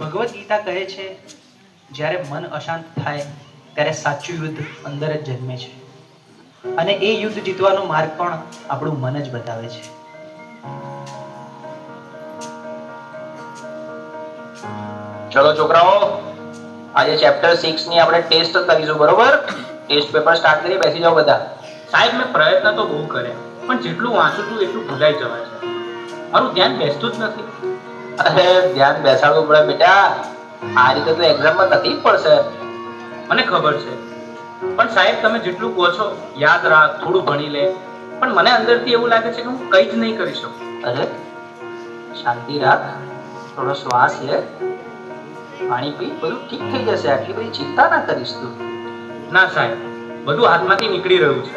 ભગવદ્ ગીતા કહે છે, જ્યારે મન અશાંત થાય ત્યારે સાચું યુદ્ધ અંદર જ જન્મે છે, અને એ યુદ્ધ જીતવાનો માર્ગ પણ આપણું મન જ બતાવે છે. ચલો છોકરાઓ, આજે ચેપ્ટર 6 ની આપણે ટેસ્ટ કરીશું, બરોબર? ટેસ્ટ પેપર સ્ટાર્ટ કરી, બેસી જાઓ બધા. સાહેબ, મેં પ્રયત્ન તો બહુ કર્યા, પણ જેટલું વાંચું છું એટલું ભૂલાઈ જવાય છે. મારું ધ્યાન બેસતું જ નથી. અરે ધ્યાન બેસાડવું પડે બેટા, આ રીતે તો એક્ઝામમાં તકલીફ પડશે. મને ખબર છે, પણ સાહેબ તમે જેટલું કહો છો યાદ રાખ, થોડું ભણી લે, પણ મને અંદરથી એવું લાગે છે કે હું કંઈ જ નહીં કરી શકું. અરે શાંતિ રાખ, થોડો શ્વાસ લે, પાણી પી, બધું ઠીક થઈ જશે. આટલી બધી ચિંતા ના કરીશ તું. ના સાહેબ, બધું હાથમાંથી નીકળી રહ્યું છે.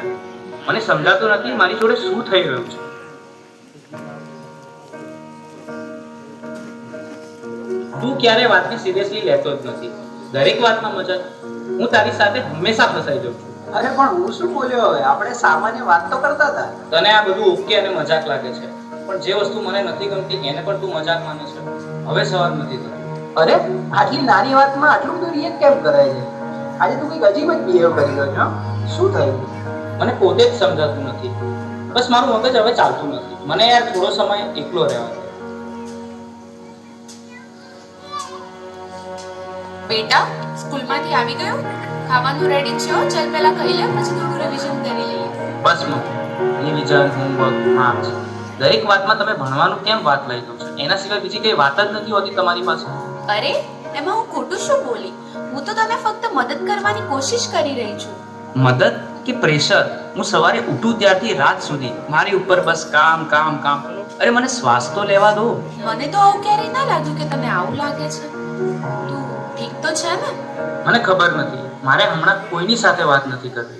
મને સમજાતું નથી મારી જોડે શું થઈ રહ્યું છે. તું ક્યારે વાતને સિરિયસલી લેતો જ નથી, દરેક વાતમાં મજાક. હું તારી સાથે હંમેશા ફસાઈ જાઉં છું. અરે પણ હું શું બોલ્યો? હવે આપણે સામાન્ય વાત તો કરતા હતા. તને આ બધું ઓકે અને મજાક લાગે છે, પણ જે વસ્તુ મને નથી ગમતી એને પણ તું મજાક માને છે. હવે સવાલ નથી થતો. અરે આટલી નાની વાતમાં આટલું બધું રિએક્ટ કેમ કરાય છે? આજે તું કંઈક અજીબ જ બિહેવ કરી રહ્યો છો. શું થયું? મને પોતે જ સમજાતું નથી. બસ મારું મગજ હવે ચાલતું નથી. મને યાર થોડો સમય એકલો રહેવા દે. બેટા, સ્કૂલમાંથી આવી ગયો? ખાવાનું રેડી છે? ચાલ પહેલા ખાઈ લે, પછી થોડું રિવિઝન કરી લઈએ. બસ રિવિઝન, હોમવર્ક, માર્ક્સ, દરેક વાતમાં તમે ભણવાનું કેમ વાત લઈ દો છો? એના સિવાય બીજી કઈ વાત જ નથી હોતી તમારી પાસે. અરે એમાં હું ખોટું શું બોલી? હું તો તને ફક્ત મદદ કરવાની કોશિશ કરી રહી છું. મદદ કે પ્રેશર? હું સવારે ઉઠું ત્યારથી રાત સુધી મારી ઉપર બસ કામ કામ કામ. અરે મને શ્વાસ તો લેવા દો. મને તો આવું ક્યારેય ના લાગ્યું કે તને આવું લાગે છે. તું ઠીક તો છે ને? મને ખબર નથી, મારે હમણાં કોઈની સાથે વાત નથી કરવી.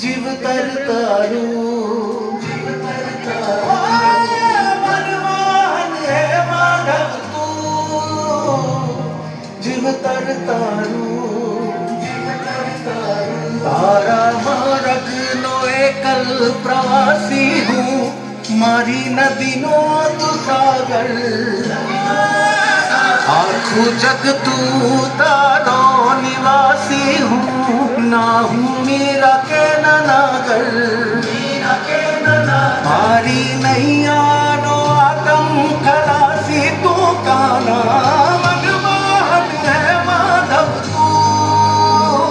જીવ તરતારું મનમોહન હે માધવ તું, જીવ તરતારું તારા માર્ગનો એકલ પ્રવાસી હું, મારી નદીનો તું સાગર, આખું જગ તું તારો નિવાસી હું, ના હું મીરા કે નાગર, મારી નૈયાનો આતમ ખલાસી તું કાના, મનમોહન હે માધવ તું,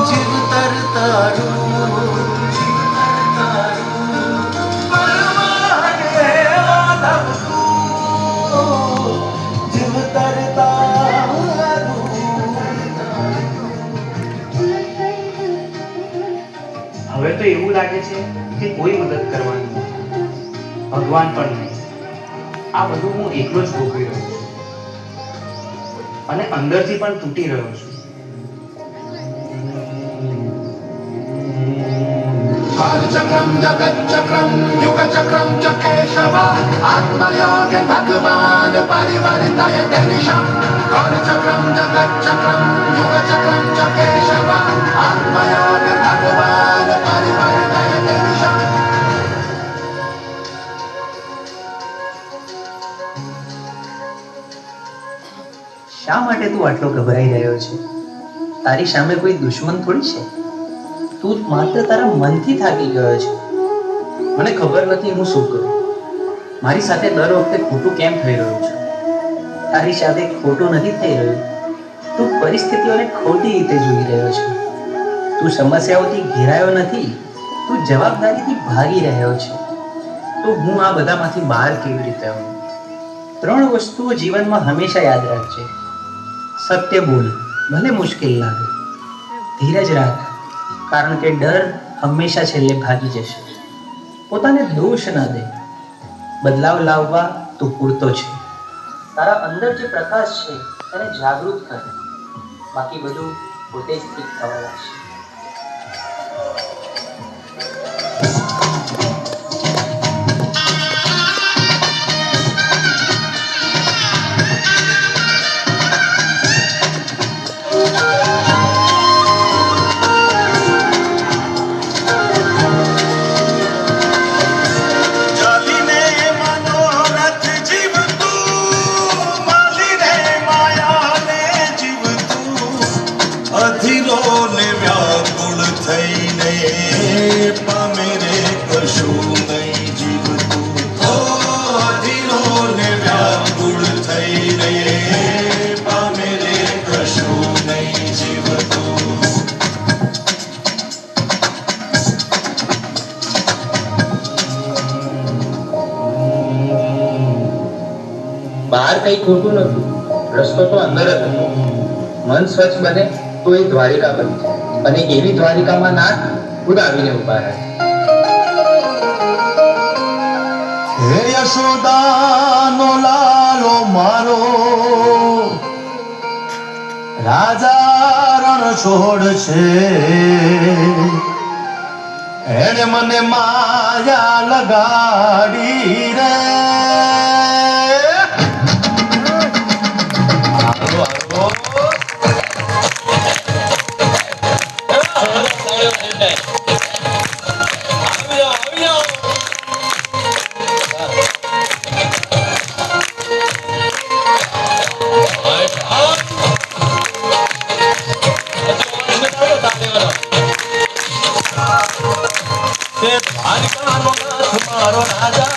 જીવ તરતારું મનમોહન હે માધવ તું, જીવ તરતારું. હવે તો એવું લાગે છે કે કોઈ મદદ કરવાની નથી, ભગવાન પણ નહીં. આ બધું હું એકલો જ ભોગવી રહ્યો છું, અને અંદરથી પણ તૂટી રહ્યો છું. कालचक्रम जगच्चक्रम युगचक्रम च केशव आत्मयोग भगवान परिवर्तयते निशम् कालचक्रम जगच्चक्रम युगचक्रम च केशव आत्मयोग भगवान परिवर्तयते निशम्. શા માટે તું આટલો ગભરાઈ રહ્યો છે? તારી સામે કોઈ દુશ્મન થોડી છે. તું માત્ર તારા મનથી થાકી ગયો છે. મને ખબર નથી હું શું કરું. મારી સાથે દર વખતે ખોટું કેમ થઈ રહ્યું છે? તારી સાથે ખોટું નથી થઈ રહ્યું, તું પરિસ્થિતિઓને ખોટી રીતે જોઈ રહ્યો છે. તું સમસ્યાઓથી ઘેરાયો નથી, તું જવાબદારીથી ભાગી રહ્યો છે. તો હું આ બધામાંથી બહાર કેવી રીતે આવું? 3 વસ્તુઓ જીવનમાં હંમેશા યાદ રાખજે. સત્ય બોલ, ભલે મુશ્કેલ લાગે. ધીરજ રાખ, કારણ કે ડર હંમેશા છેલ્લે ભાગી જશે. પોતાને દોષ ન દે, બદલાવ લાવવા તું પૂરતો છે. તારા અંદર જે પ્રકાશ છે તેને જાગૃત કર, બાકી બધું પોતે જ ઠીક થવા લાગશે. કઈ ખોટું નથી. રસ્તો તો અંદર જ હતો. મન સ્વચ્છ બને તો એ દ્વારિકા બની જાય, અને એવી દ્વારિકામાં નાથ ખુદ આવીને ઉભા રહે. હે યશોદાનો લાલો મારો, રાજા રણ છોડ છે, એને મને માયા લગાડી રે. હાલો, હાલો. તે દ્વારિકાનો નાથ મારો રાજા